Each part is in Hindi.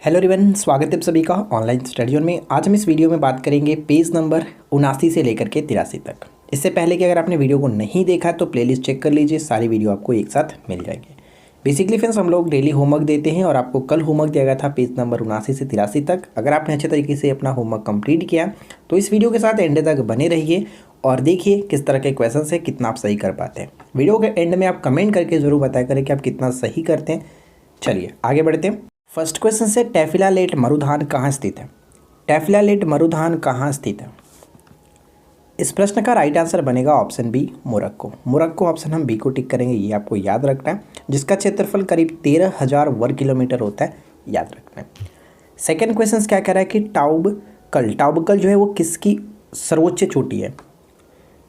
हेलो एवरीवन, स्वागत है आप सभी का ऑनलाइन स्टडी जोन में। आज हम इस वीडियो में बात करेंगे पेज नंबर 79 से लेकर के 83 तक। इससे पहले कि अगर आपने वीडियो को नहीं देखा है तो प्लेलिस्ट चेक कर लीजिए, सारी वीडियो आपको एक साथ मिल जाएंगे। बेसिकली फ्रेंड्स, हम लोग डेली होमवर्क देते हैं और आपको कल होमवर्क दिया गया था पेज नंबर 79 से 83 तक। अगर आपने अच्छे तरीके से अपना होमवर्क कंप्लीट किया तो इस वीडियो के साथ एंड तक बने रहिए और देखिए किस तरह के क्वेश्चन है, कितना आप सही कर पाते हैं। वीडियो के एंड में आप कमेंट करके ज़रूर बताया करें कि आप कितना सही करते हैं। चलिए आगे बढ़ते हैं। फर्स्ट क्वेश्चन से टैफिला लेट मरुधान कहाँ स्थित है? टैफिला लेट मरुधान कहाँ स्थित है? इस प्रश्न का राइट आंसर बनेगा option B, Morocco. Morocco option हम बी को टिक करेंगे, ये आपको याद रखना है, जिसका क्षेत्रफल करीब 13,000 वर्ग किलोमीटर होता है, याद रखना है। सेकेंड क्वेश्चन क्या कह रहा है कि टाउबकल जो है वो किसकी सर्वोच्च चोटी है?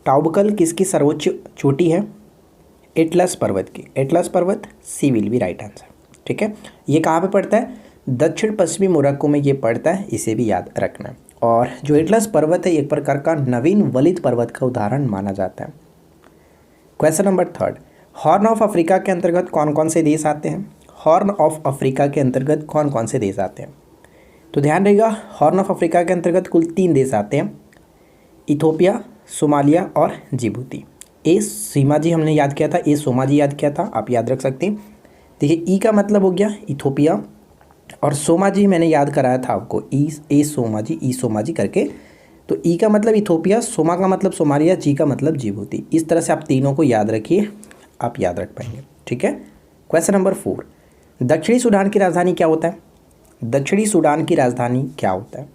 टाउबकल किसकी सर्वोच्च चोटी है? एटलस पर्वत की। एटलस पर्वत, सी विल बी राइट आंसर। ठीक है, ये कहाँ पे पड़ता है? दक्षिण पश्चिमी मोरक्को में ये पड़ता है, इसे भी याद रखना है। और जो एटलस पर्वत है एक प्रकार का नवीन वलित पर्वत का उदाहरण माना जाता है। Question number third, horn of Africa के अंतर्गत कौन कौन से देश आते हैं? हॉर्न ऑफ अफ्रीका के अंतर्गत कौन कौन से देश आते हैं? तो ध्यान रहेगा, हॉर्न ऑफ अफ्रीका के अंतर्गत कुल 3 देश आते हैं, इथोपिया, सोमालिया और जिबूती। ए सीमा जी हमने याद किया था, ए सोमा जी याद किया था, आप याद रख सकते हैं। देखिए, ई का मतलब हो गया इथोपिया और सोमा जी मैंने याद कराया था आपको, ई सोमा जी करके। तो ई का मतलब इथोपिया, सोमा का मतलब सोमालिया, जी का मतलब जिबूती। इस तरह से आप तीनों को याद रखिए, आप याद रख पाएंगे। ठीक है। क्वेश्चन नंबर 4, दक्षिणी सूडान की राजधानी क्या होता है? दक्षिणी सूडान की राजधानी क्या होता है?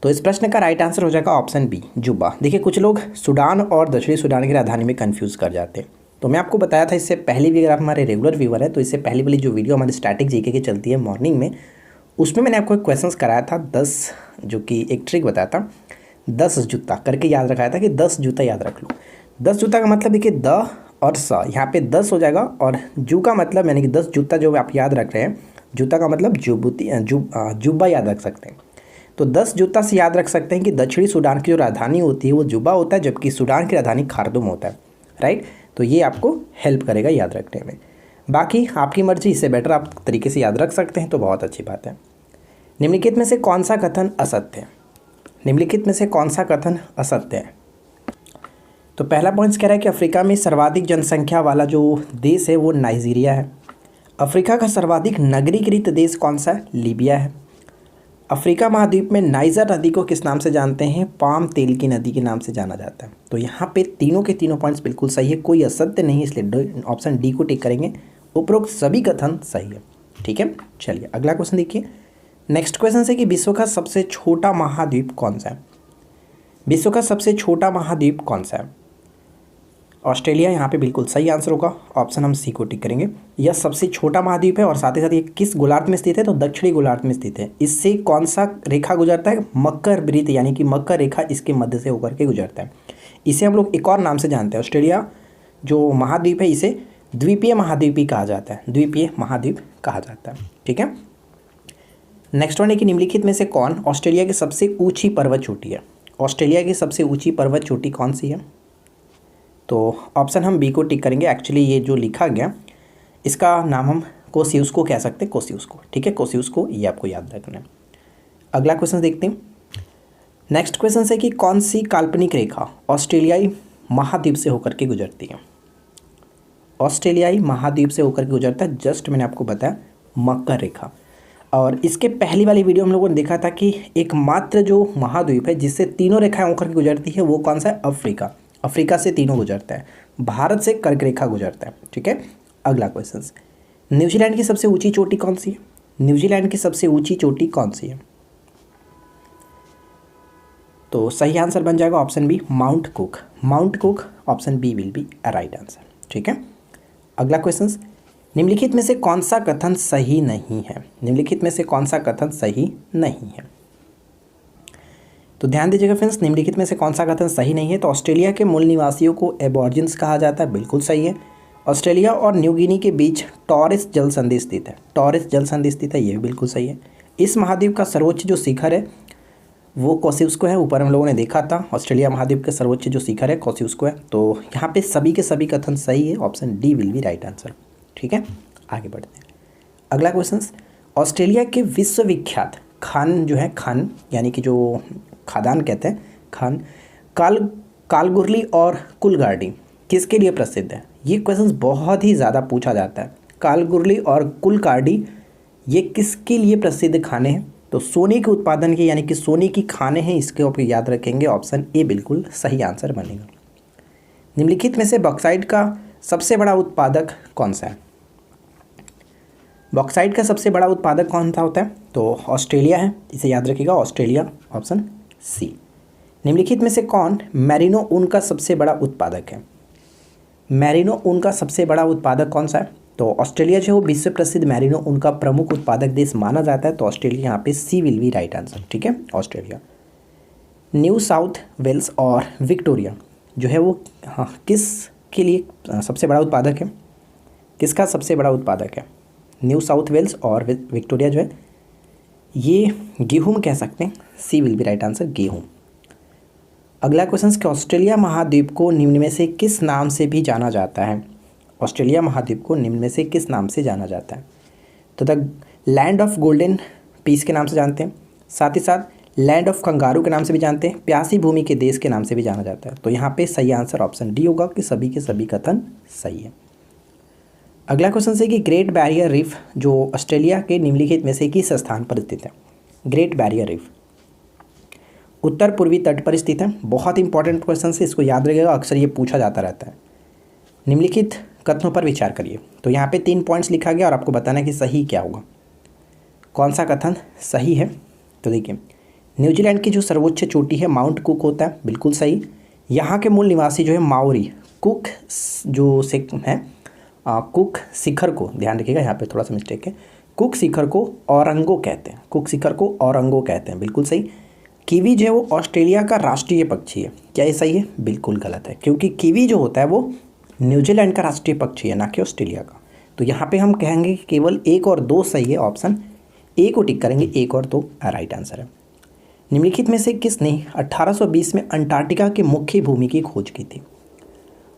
तो इस प्रश्न का राइट आंसर हो जाएगा ऑप्शन बी, जुब्बा। देखिए, कुछ लोग सूडान और दक्षिणी सूडान की राजधानी में कंफ्यूज कर जाते हैं। तो मैं आपको बताया था इससे पहले भी, अगर आप हमारे रेगुलर व्यूअर हैं तो इससे पहले वाली जो वीडियो हमारी स्टैटिक जीके की चलती है मॉर्निंग में, उसमें मैंने आपको एक क्वेश्चन कराया था 10, जो कि एक ट्रिक बताया था, 10 जूता करके याद रखाया था कि 10 जूता याद रख लो। 10 जूता का मतलब देखिए द और स, यहाँ पे 10 हो जाएगा और जू का मतलब यानी कि 10 जूता जो आप याद रख रहे हैं, जूता का मतलब जुब्बा याद रख सकते हैं। तो 10 जूता से याद रख सकते हैं कि दक्षिणी सूडान की जो राजधानी होती है वो जुब्बा होता है, जबकि सूडान की राजधानी खार्तूम होता है। राइट, तो ये आपको हेल्प करेगा याद रखने में। बाकी आपकी मर्जी, इससे बेटर आप तरीके से याद रख सकते हैं तो बहुत अच्छी बात है। निम्नलिखित में से कौन सा कथन असत्य है? निम्नलिखित में से कौन सा कथन असत्य है? तो पहला पॉइंट कह रहा है कि अफ्रीका में सर्वाधिक जनसंख्या वाला जो देश है वो नाइजीरिया है। अफ्रीका का सर्वाधिक नगरीकृत देश कौन सा है? लीबिया है। अफ्रीका महाद्वीप में नाइजर नदी को किस नाम से जानते हैं? पाम तेल की नदी के नाम से जाना जाता है। तो यहाँ पे तीनों के तीनों पॉइंट्स बिल्कुल सही है, कोई असत्य नहीं, इसलिए ऑप्शन डी को टिक करेंगे। उपरोक्त सभी कथन सही है। ठीक है, चलिए अगला क्वेश्चन देखिए। नेक्स्ट क्वेश्चन है कि विश्व का सबसे छोटा महाद्वीप कौन सा है? विश्व का सबसे छोटा महाद्वीप कौन सा है? ऑस्ट्रेलिया यहाँ पे बिल्कुल सही आंसर होगा, ऑप्शन हम सी को टिक करेंगे। यह सबसे छोटा महाद्वीप है और साथ ही साथ ये किस गोलार्ध में स्थित है? तो दक्षिणी गोलार्ध में स्थित है। इससे कौन सा रेखा गुजरता है? मकर वृत्त, यानी कि मकर रेखा इसके मध्य से होकर के गुजरता है। इसे हम लोग एक और नाम से जानते हैं, ऑस्ट्रेलिया जो महाद्वीप है इसे द्वीपीय महाद्वीप ही कहा जाता है, द्वीपीय महाद्वीप कहा जाता है। ठीक है। नेक्स्ट वन है कि निम्नलिखित में से कौन ऑस्ट्रेलिया की सबसे ऊँची पर्वत चोटी है? ऑस्ट्रेलिया की सबसे ऊँची पर्वत चोटी कौन सी है? तो ऑप्शन हम बी को टिक करेंगे। एक्चुअली ये जो लिखा गया इसका नाम हम कोसियुस्को कह सकते हैं, कोसियुस्को। ठीक है, कोसियुस्को, ये आपको याद रखना है। अगला क्वेश्चन देखते हैं। नेक्स्ट क्वेश्चन है कि कौन सी काल्पनिक रेखा ऑस्ट्रेलियाई महाद्वीप से होकर के गुजरती है? ऑस्ट्रेलियाई महाद्वीप से होकर के गुजरता है, जस्ट मैंने आपको बताया, मकर रेखा। और इसके पहली वाली वीडियो हम लोगों ने देखा था कि एकमात्र जो महाद्वीप है जिससे तीनों रेखाएं होकर के गुजरती है वो कौन सा है? अफ्रीका। अफ्रीका से तीनों गुजरता है, भारत से कर्क रेखा गुजरता है। ठीक है, अगला क्वेश्चन, न्यूजीलैंड की सबसे ऊंची चोटी कौन सी है? न्यूजीलैंड की सबसे ऊंची चोटी कौन सी है? तो सही आंसर बन जाएगा option B, Mount Cook. Mount Cook, option B will be a right answer. ठीक है, अगला क्वेश्चन, निम्नलिखित में से कौन सा कथन सही नहीं है? निम्नलिखित में से कौन सा कथन सही नहीं है? तो ध्यान दीजिएगा फ्रेंड्स, निम्नलिखित में से कौन सा कथन सही नहीं है? तो ऑस्ट्रेलिया के मूल निवासियों को एबॉर्जिन्स कहा जाता है, बिल्कुल सही है। ऑस्ट्रेलिया और न्यू गिनी के बीच टॉरस जल संधि स्थित है, टॉरस जल संधि स्थित है, ये भी बिल्कुल सही है। इस महाद्वीप का सर्वोच्च जो शिखर है वो कोसियुस्को है, ऊपर हम लोगों ने देखा था ऑस्ट्रेलिया महाद्वीप के सर्वोच्च जो शिखर है कोसियुस्को है। तो यहाँ पे सभी के सभी कथन सही है, option D will be right answer. ठीक है, आगे बढ़ते हैं। अगला क्वेश्चन, ऑस्ट्रेलिया के विश्वविख्यात खान जो है, खान यानी कि जो खादान कहते हैं, खान कालगुरली और कुलगार्डी किसके लिए प्रसिद्ध है? ये क्वेश्चंस बहुत ही ज़्यादा पूछा जाता है। कालगुरली और कुलगार्डी ये किसके लिए प्रसिद्ध खाने हैं? तो सोने के उत्पादन के, यानी कि सोने की खाने हैं, इसके ऊपर याद रखेंगे। ऑप्शन ए बिल्कुल सही आंसर बनेगा। निम्नलिखित में से बॉक्साइट का सबसे बड़ा उत्पादक कौन सा है? बॉक्साइट का सबसे बड़ा उत्पादक कौन सा होता है? तो ऑस्ट्रेलिया है, इसे याद रखिएगा, ऑस्ट्रेलिया, ऑप्शन सी। निम्नलिखित में से कौन मैरिनो ऊन का सबसे बड़ा उत्पादक है? मैरिनो ऊन का सबसे बड़ा उत्पादक कौन सा है? तो ऑस्ट्रेलिया जो है वो विश्व प्रसिद्ध मैरिनो ऊन का प्रमुख उत्पादक देश माना जाता है। तो ऑस्ट्रेलिया यहाँ पे सी विल बी राइट आंसर, ठीक है, ऑस्ट्रेलिया। न्यू साउथ वेल्स और विक्टोरिया जो है वो किस के लिए सबसे बड़ा उत्पादक है? किसका सबसे बड़ा उत्पादक है? न्यू साउथ वेल्स और विक्टोरिया जो है ये गेहूं कह सकते हैं, सी विल बी राइट आंसर, गेहूं। अगला क्वेश्चन कि ऑस्ट्रेलिया महाद्वीप को निम्न में से किस नाम से भी जाना जाता है? ऑस्ट्रेलिया महाद्वीप को निम्न में से किस नाम से जाना जाता है? तो the land of golden fleece के नाम से जानते हैं, साथ ही साथ लैंड ऑफ कंगारू के नाम से भी जानते हैं, प्यासी भूमि के देश के नाम से भी जाना जाता है। तो यहाँ पे सही आंसर ऑप्शन डी होगा कि सभी के सभी कथन सही है। अगला क्वेश्चन है कि ग्रेट बैरियर रीफ जो ऑस्ट्रेलिया के निम्नलिखित में से किस स्थान पर स्थित है? ग्रेट बैरियर रीफ उत्तर पूर्वी तट पर स्थित है। बहुत इंपॉर्टेंट क्वेश्चन है, इसको याद रखिएगा, अक्सर ये पूछा जाता रहता है। निम्नलिखित कथनों पर विचार करिए। तो यहाँ पे 3 पॉइंट्स लिखा गया और आपको बताना है कि सही क्या होगा, कौन सा कथन सही है। तो देखिए, न्यूजीलैंड की जो सर्वोच्च चोटी है माउंट कुक होता है, बिल्कुल सही। यहाँ के मूल निवासी जो है माओरी, कुक जो है कुक शिखर को, ध्यान रखिएगा यहाँ पे थोड़ा सा मिस्टेक है, कुक शिखर को औरंगो कहते हैं, कुक शिखर को औरंगो कहते हैं, बिल्कुल सही। कीवी जो है वो ऑस्ट्रेलिया का राष्ट्रीय पक्षी है, क्या ये सही है? बिल्कुल गलत है, क्योंकि कीवी जो होता है वो न्यूजीलैंड का राष्ट्रीय पक्षी है, ना कि ऑस्ट्रेलिया का। तो यहाँ पे हम कहेंगे कि केवल 1 और 2 सही है, ऑप्शन ए को टिक करेंगे, 1 और 2 राइट आंसर है। निम्नलिखित में से किसने 1820 में अंटार्कटिका की मुख्य भूमि की खोज की थी?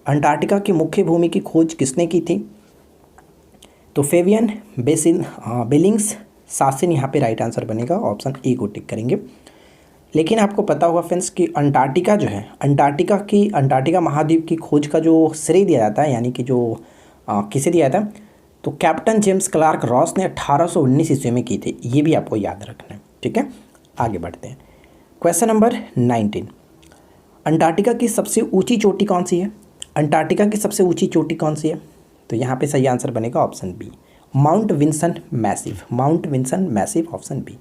अंटार्कटिका की मुख्य भूमि की खोज किसने की थी? तो फेबियन बेलिंग्स सासिन यहाँ पे राइट आंसर बनेगा, ऑप्शन ए को टिक करेंगे। लेकिन आपको पता होगा फ्रेंड्स कि अंटार्कटिका जो है, अंटार्कटिका महाद्वीप की खोज का जो श्रेय दिया जाता है, यानी कि जो किसे दिया जाता है, तो कैप्टन जेम्स क्लार्क रॉस ने 1819 ईस्वी में की थी। ये भी आपको याद रखना है, ठीक है। आगे बढ़ते हैं, क्वेश्चन नंबर 19। अंटार्कटिका की सबसे ऊंची चोटी कौन सी है? अंटार्कटिका की सबसे ऊंची चोटी कौन सी है? तो यहाँ पे सही आंसर बनेगा option B, Mount Vinson Massif, Mount Vinson Massif, option B.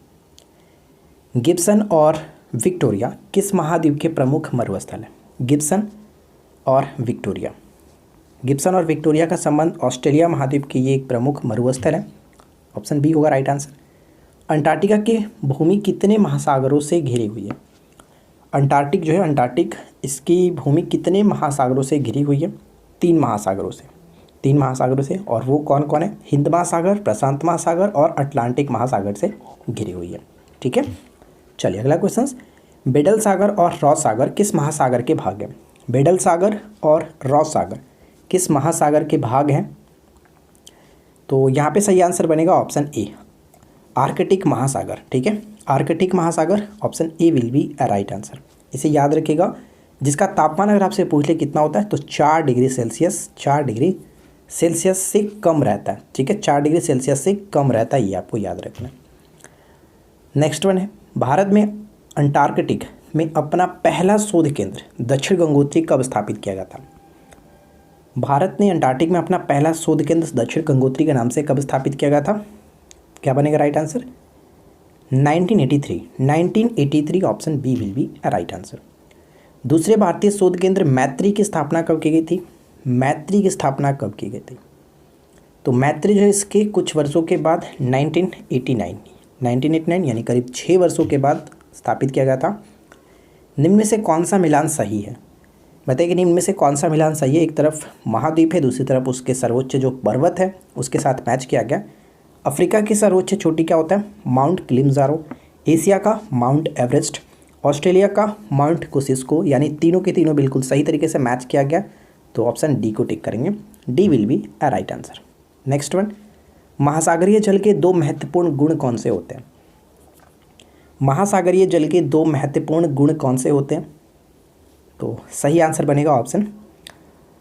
Gibson और विक्टोरिया किस महाद्वीप के प्रमुख मरुस्थल है? गिब्सन और विक्टोरिया, गिब्सन और विक्टोरिया का संबंध ऑस्ट्रेलिया महाद्वीप की ये एक प्रमुख मरुस्थल है, ऑप्शन बी होगा राइट आंसर। अंटार्कटिका की भूमि कितने महासागरों से घिरी हुई है? अंटार्कटिक जो है, अंटार्कटिक, इसकी भूमि कितने महासागरों से घिरी हुई है? 3 महासागरों से, 3 महासागरों से। और वो कौन कौन है? हिंद महासागर, प्रशांत महासागर और अटलांटिक महासागर से घिरी हुई है, ठीक है। चलिए अगला क्वेश्चन, बेडल सागर और रॉस सागर किस महासागर के भाग हैं? बेडल सागर और रॉस सागर किस महासागर के भाग हैं? तो यहाँ पे सही आंसर बनेगा ऑप्शन ए, आर्कटिक महासागर, ठीक है, आर्कटिक महासागर, option A will be right answer. इसे याद रखिएगा, जिसका तापमान अगर आपसे पूछ ले कितना होता है तो 4 डिग्री सेल्सियस, 4 डिग्री सेल्सियस से कम रहता है, ठीक है, 4 डिग्री सेल्सियस से कम रहता है, ये आपको याद रखना है। नेक्स्ट वन है, भारत में अंटार्कटिक में अपना पहला शोध केंद्र दक्षिण गंगोत्री कब स्थापित किया गया था? भारत ने अंटार्कटिक में अपना पहला शोध केंद्र दक्षिण गंगोत्री के नाम से कब स्थापित किया गया था? क्या बनेगा right answer? 1983, 1983, option B will be right answer. दूसरे भारतीय शोध केंद्र मैत्री की स्थापना कब की गई थी? मैत्री की स्थापना कब की गई थी? तो मैत्री जो है इसके कुछ वर्षों के बाद 1989 यानी करीब 6 वर्षों के बाद स्थापित किया गया था। निम्न में से कौन सा मिलान सही है? बताइए कि निम्न में से कौन सा मिलान सही है? एक तरफ महाद्वीप है, दूसरी तरफ उसके सर्वोच्च जो पर्वत है उसके साथ मैच किया गया। अफ्रीका की सर्वोच्च चोटी क्या होता है? Mount Kilimanjaro. एशिया का माउंट एवरेस्ट। ऑस्ट्रेलिया का माउंट कोसिस्को, यानी तीनों के तीनों बिल्कुल सही तरीके से मैच किया गया। तो ऑप्शन डी को टिक करेंगे, D will be a right answer. Next one, महासागरीय जल के दो महत्वपूर्ण गुण कौन से होते हैं? महासागरीय जल के दो महत्वपूर्ण गुण कौन से होते हैं? तो सही आंसर बनेगा ऑप्शन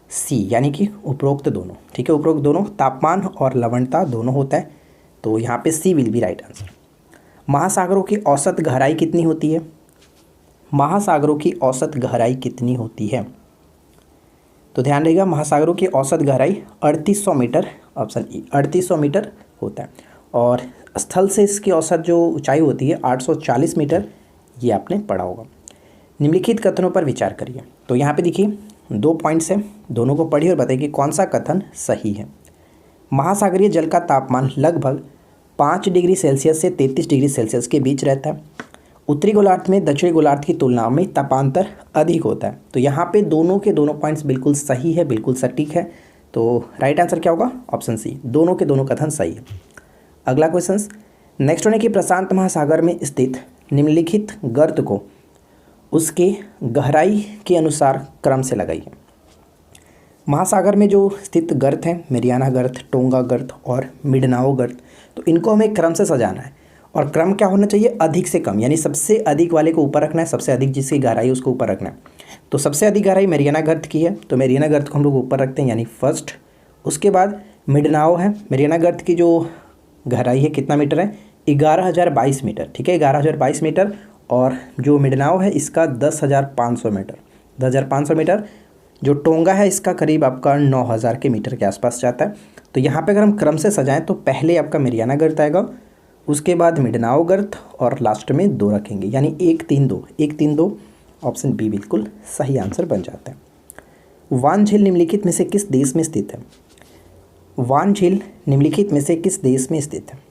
सी, यानी कि उपरोक्त दोनों। ठीक है, उपरोक्त दोनों, तापमान और लवणता दोनों होता है, तो यहाँ पे सी विल बी राइट आंसर। महासागरों की औसत गहराई कितनी होती है? महासागरों की औसत गहराई कितनी होती है? तो ध्यान रहेगा, महासागरों की औसत गहराई 3800 मीटर, ऑप्शन ई 3800 मीटर होता है। और स्थल से इसकी औसत जो ऊंचाई होती है 840 मीटर, ये आपने पढ़ा होगा। निम्नलिखित कथनों पर विचार करिए। तो यहाँ पे देखिए 2 पॉइंट्स हैं, दोनों को पढ़िए और बताइए कि कौन सा कथन सही है। महासागरीय जल का तापमान लगभग 5 डिग्री सेल्सियस से 33 डिग्री सेल्सियस के बीच रहता है। उत्तरी गोलार्ध में दक्षिणी गोलार्ध की तुलना में तापांतर अधिक होता है। तो यहाँ पे दोनों के दोनों पॉइंट्स बिल्कुल सही है, बिल्कुल सटीक है। तो राइट आंसर क्या होगा? ऑप्शन सी, दोनों के दोनों कथन सही है। अगला क्वेश्चन, नेक्स्ट होने की प्रशांत महासागर में स्थित निम्नलिखित गर्त को उसके गहराई के अनुसार क्रम से लगाइए। महासागर में जो स्थित गर्त हैं, मेरियाना गर्त, टोंगा गर्त और मिडनाओ गर्त, तो इनको हमें क्रम से सजाना है। और क्रम क्या होना चाहिए? अधिक से कम, यानी सबसे अधिक वाले को ऊपर रखना है, सबसे अधिक जिसकी गहराई उसको ऊपर रखना है। तो सबसे अधिक गहराई मेरियाना गर्त की है, तो मेरियाना गर्त को हम लोग ऊपर रखते हैं, यानी फर्स्ट। उसके बाद मिडनाओ है, मेरियाना गर्त की जो गहराई है कितना मीटर है? 11,022 मीटर। ठीक है, 11,022 मीटर। और जो मिडनाओ है इसका 10,500 मीटर, 10,500 मीटर। जो टोंगा है इसका करीब आपका 9,000 के मीटर के आसपास जाता है। तो यहाँ पे अगर हम क्रम से सजाएं तो पहले आपका मेरियाना गर्त आएगा, उसके बाद मिडनाओ गर्त और लास्ट में 2 रखेंगे, यानी 1 3 2, 1 3 2। ऑप्शन बी बिल्कुल सही आंसर बन जाता है। वान झील निम्नलिखित में से किस देश में स्थित है? वान झील निम्नलिखित में से किस देश में स्थित है?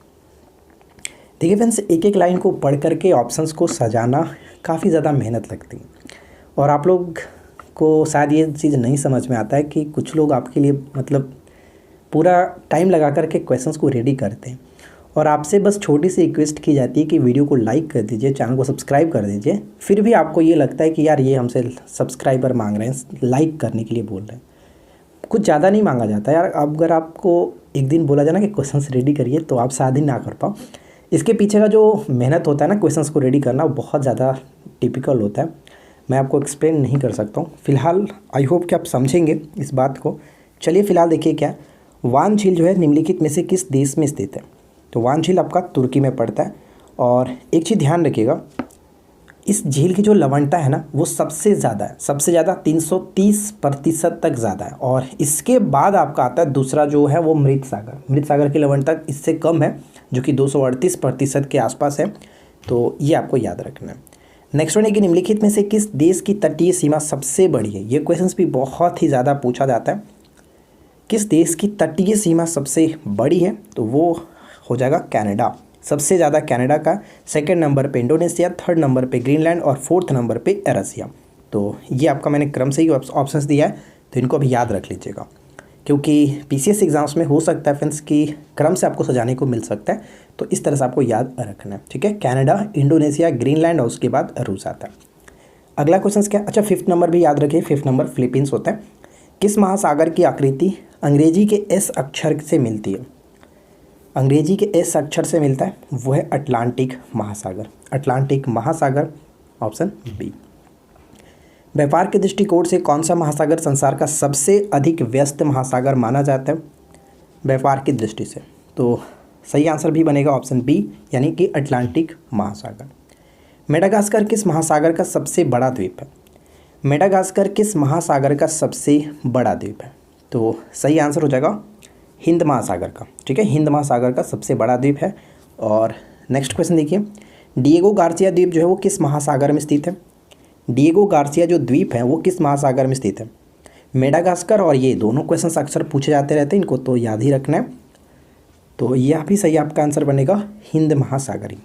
देखिए फ्रेंड्स, एक एक लाइन को पढ़ करके ऑप्शंस को सजाना काफ़ी ज़्यादा मेहनत लगती है, और आप लोग को शायद ये चीज़ नहीं समझ में आता है कि कुछ लोग आपके लिए मतलब पूरा टाइम लगा करके क्वेश्चंस को रेडी करते हैं, और आपसे बस छोटी सी रिक्वेस्ट की जाती है कि वीडियो को लाइक कर दीजिए, चैनल को सब्सक्राइब कर दीजिए। फिर भी आपको ये लगता है कि यार ये हमसे सब्सक्राइबर मांग रहे हैं, लाइक करने के लिए बोल रहे हैं। कुछ ज़्यादा नहीं मांगा जाता यार। अगर आपको एक दिन बोला जाए ना कि क्वेश्चंस रेडी करिए, तो आप शायद ही ना कर पाओ। इसके पीछे का जो मेहनत होता है ना क्वेश्चंस को रेडी करना, वो बहुत ज़्यादा टिपिकल होता है। मैं आपको एक्सप्लेन नहीं कर सकता हूँ। फिलहाल आई होप कि आप समझेंगे इस बात को। चलिए फिलहाल देखिए क्या, वान झील जो है निम्नलिखित में से किस देश में स्थित है? तो वान झील आपका तुर्की में पड़ता है। और एक चीज़ ध्यान रखिएगा, इस झील की जो लवणता है ना वो सबसे ज़्यादा है, सबसे ज़्यादा 330% तक ज़्यादा है। और इसके बाद आपका आता है दूसरा जो है वो मृत सागर। मृत सागर की लवणता इससे कम है, जो कि 238% के आसपास है। तो ये आपको याद रखना है। नेक्स्ट वन है कि निम्नलिखित में से किस देश की तटीय सीमा सबसे बड़ी है? ये क्वेश्चंस भी बहुत ही ज़्यादा पूछा जाता है। किस देश की तटीय सीमा सबसे बड़ी है? तो वो हो जाएगा कनाडा। सबसे ज़्यादा कनाडा का, सेकंड नंबर पे इंडोनेशिया, थर्ड नंबर पे ग्रीनलैंड और फोर्थ नंबर पे रसिया। तो ये आपका मैंने क्रम से ही ऑप्शंस दिया है, तो इनको अभी याद रख लीजिएगा, क्योंकि पीसीएस एग्जाम्स में हो सकता है फ्रेंड्स कि क्रम से आपको सजाने को मिल सकता है। तो इस तरह से आपको याद रखना है। ठीक है, कनाडा, इंडोनेशिया, ग्रीनलैंड और उसके बाद रूस आता है। अगला क्वेश्चन क्या? अच्छा, 5th नंबर भी याद रखिए। 5th नंबर फिलीपींस होता है। किस महासागर की आकृति अंग्रेजी के एस अक्षर से मिलती है? अंग्रेजी के एस अक्षर से मिलता है, वो है अटलांटिक महासागर। अटलांटिक महासागर, ऑप्शन बी। व्यापार के दृष्टिकोण से कौन सा महासागर संसार का सबसे अधिक व्यस्त महासागर माना जाता है? व्यापार की दृष्टि से, तो सही आंसर भी बनेगा ऑप्शन बी, यानी कि अटलांटिक महासागर। मेडागास्कर किस महासागर का सबसे बड़ा द्वीप है? मेडागास्कर किस महासागर का सबसे बड़ा द्वीप है? तो सही आंसर हो जाएगा हिंद महासागर का। ठीक है, हिंद महासागर का सबसे बड़ा द्वीप है। और नेक्स्ट क्वेश्चन देखिए, डिएगो गार्सिया द्वीप जो है वो किस महासागर में स्थित है? डिएगो गार्सिया जो द्वीप है वो किस महासागर में स्थित है? मेडागास्कर और ये दोनों क्वेश्चन अक्सर पूछे जाते रहते हैं, इनको तो याद ही रखना है। तो यह भी सही आपका आंसर बनेगा हिंद महासागर ही।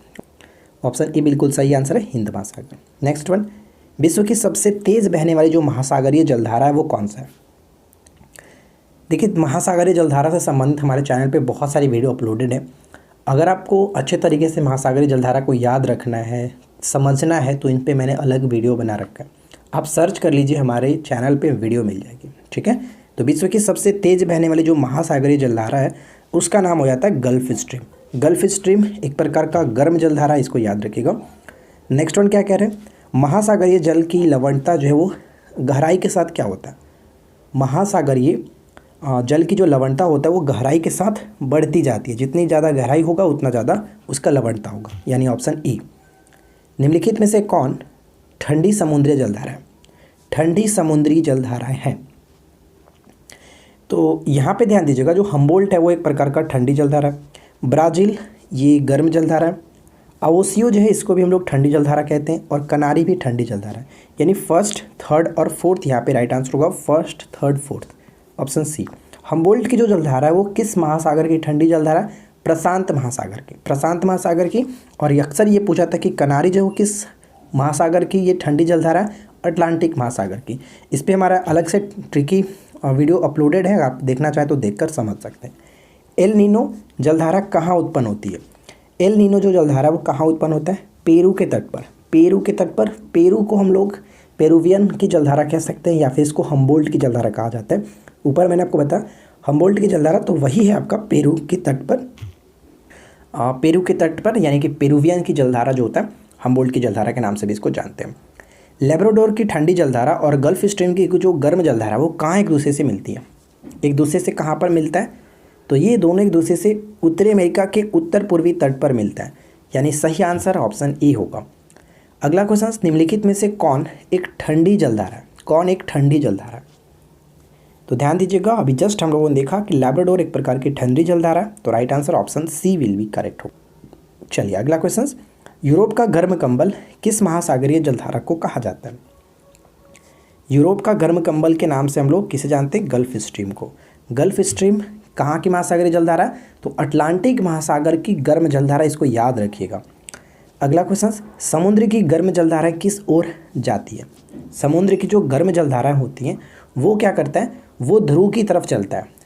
ऑप्शन ए बिल्कुल सही आंसर है, हिंद महासागर। नेक्स्ट वन, विश्व की सबसे तेज़ बहने वाली जो महासागरीय जलधारा है वो कौन सा है? देखिए, महासागरीय जलधारा से संबंधित हमारे चैनल पे बहुत सारी वीडियो अपलोडेड है। अगर आपको अच्छे तरीके से महासागरीय जलधारा को याद रखना है, समझना है, तो इन पे मैंने अलग वीडियो बना रखा है। आप सर्च कर लीजिए, हमारे चैनल पे वीडियो मिल जाएगी। ठीक है, तो विश्व की सबसे तेज़ बहने वाली जो महासागरीय जलधारा है उसका नाम हो जाता है गल्फ स्ट्रीम। गल्फ स्ट्रीम एक प्रकार का गर्म जलधारा, इसको याद रखिएगा। नेक्स्ट वन क्या कह रहे हैं, महासागरीय जल की लवणता जो है वो गहराई के साथ क्या होता है, महासागरीय जल की जो लवणता होता है वो गहराई के साथ बढ़ती जाती है, जितनी ज़्यादा गहराई होगा उतना ज़्यादा उसका लवणता होगा, यानी ऑप्शन ई। निम्नलिखित में से कौन ठंडी समुद्री जलधारा है, ठंडी समुद्री जलधाराएं हैं। तो यहाँ पे ध्यान दीजिएगा, जो हम्बोल्ट है वो एक प्रकार का ठंडी जलधारा है, ब्राज़ील ये गर्म जलधारा है, अवोसियो जो है इसको भी हम लोग ठंडी जलधारा कहते हैं, और कनारी भी ठंडी जलधारा है। यानी फर्स्ट, थर्ड और फोर्थ यहाँ पे राइट आंसर होगा, first, third, fourth, option C. Humboldt की जो जलधारा है वो किस महासागर की ठंडी जलधारा, प्रशांत महासागर की, प्रशांत महासागर की। और अक्सर ये पूछा था कि कनारी जो किस महासागर की ये ठंडी जलधारा, अटलांटिक महासागर की। इस पर हमारा अलग से ट्रिकी वीडियो अपलोडेड है, आप देखना चाहें तो देखकर समझ सकते हैं। एल नीनो जलधारा कहाँ उत्पन्न होती है, एल नीनो जो जलधारा वो कहाँ उत्पन्न होता है, पेरू के तट पर, पेरू के तट पर। पेरू को हम लोग पेरुवियन की जलधारा कह सकते हैं, या फिर इसको हम्बोल्ट की जलधारा कहा जाता है। ऊपर मैंने आपको बताया हम्बोल्ट की जलधारा तो वही है आपका पेरू के तट पर, पेरू के तट पर, यानी कि पेरुवियन की जलधारा जो होता है हम्बोल्ट की जलधारा के नाम से भी इसको जानते हैं। लेब्राडोर की ठंडी जलधारा और गल्फ स्ट्रीम की जो गर्म जलधारा वो कहाँ एक दूसरे से मिलती है, एक दूसरे से कहाँ पर मिलता है, तो ये दोनों एक दूसरे से उत्तरी अमेरिका के उत्तर पूर्वी तट पर मिलता है, यानी सही आंसर ऑप्शन ए होगा। अगला क्वेश्चन, निम्नलिखित में से कौन एक ठंडी जलधारा है, कौन एक ठंडी जलधारा है। तो ध्यान दीजिएगा, अभी जस्ट हम लोगों ने देखा कि लैब्राडोर एक प्रकार की ठंडी जलधारा है, तो right answer option C will be correct हो। चलिए अगला क्वेश्चन, यूरोप का गर्म कंबल किस महासागरीय जलधारा को कहा जाता है। यूरोप का गर्म कंबल के नाम से हम लोग किसे जानते हैं, गल्फ स्ट्रीम को। गल्फ स्ट्रीम कहाँ की महासागरीय जलधारा, तो अटलांटिक महासागर की गर्म जलधारा, इसको याद रखिएगा। अगला क्वेश्चन, समुद्र की गर्म जलधारा किस ओर जाती है। समुद्र की जो गर्म जलधाराएं होती हैं वो क्या करता है, वो ध्रुव की तरफ चलता है।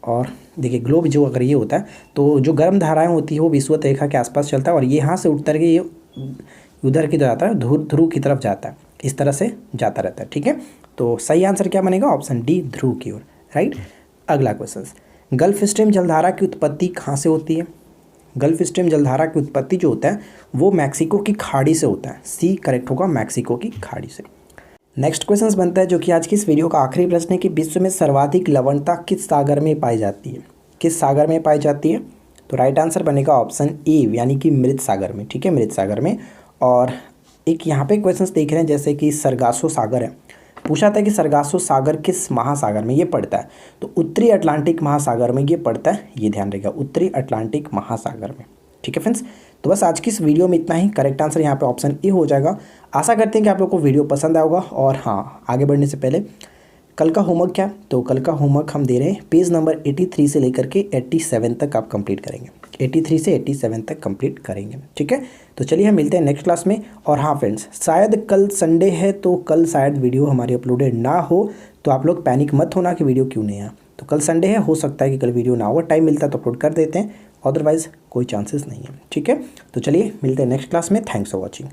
और देखिए ग्लोब जो अगर ये होता है तो जो गर्म धाराएं होती है वो विषुवत रेखा के आसपास चलता है, और ये यहाँ से उठ कर के ये उधर की तरफ जाता है, ध्रुव की तरफ जाता है, इस तरह से जाता रहता है। ठीक है, तो सही आंसर क्या बनेगा, ऑप्शन डी, ध्रुव की ओर, राइट। अगला क्वेश्चन, गल्फ स्ट्रीम जलधारा की उत्पत्ति कहाँ से होती है। गल्फ स्ट्रीम जलधारा की उत्पत्ति जो होता है वो मैक्सिको की खाड़ी से होता है, सी करेक्ट होगा, मैक्सिको की खाड़ी से। नेक्स्ट क्वेश्चन बनता है, जो कि आज की इस वीडियो का आखिरी प्रश्न है, कि विश्व में सर्वाधिक लवणता किस सागर में पाई जाती है, किस सागर में पाई जाती है। तो राइट आंसर बनेगा ऑप्शन ए, यानी कि मृत सागर में। ठीक है, मृत सागर में। और एक यहाँ पे क्वेश्चन देख रहे हैं, जैसे कि सरगासो सागर है, पूछा था कि सरगासो सागर किस महासागर में ये पड़ता है, तो उत्तरी अटलांटिक महासागर में ये पड़ता है, ये ध्यान रखिएगा, उत्तरी अटलांटिक महासागर में। ठीक है फ्रेंड्स, तो बस आज की इस वीडियो में इतना ही। करेक्ट आंसर यहाँ पे ऑप्शन ए हो जाएगा। आशा करते हैं कि आप लोग को वीडियो पसंद आएगा। और हाँ, आगे बढ़ने से पहले कल का होमवर्क क्या, तो कल का होमवर्क हम दे रहे हैं पेज नंबर 83 से लेकर के 87 तक आप कंप्लीट करेंगे, 83 से 87 तक कंप्लीट करेंगे। ठीक है, तो चलिए हम मिलते हैं नेक्स्ट क्लास में। और हाँ फ्रेंड्स, शायद कल संडे है तो कल शायद वीडियो हमारी अपलोडेड ना हो, तो आप लोग पैनिक मत होना कि वीडियो क्यों नहीं आया। तो कल संडे है, हो सकता है कि कल वीडियो ना हो, टाइम मिलता है तो अपलोड कर देते हैं, अदरवाइज़ कोई चांसेस नहीं है। ठीक है, तो चलिए मिलते हैं नेक्स्ट क्लास में। Thanks for watching.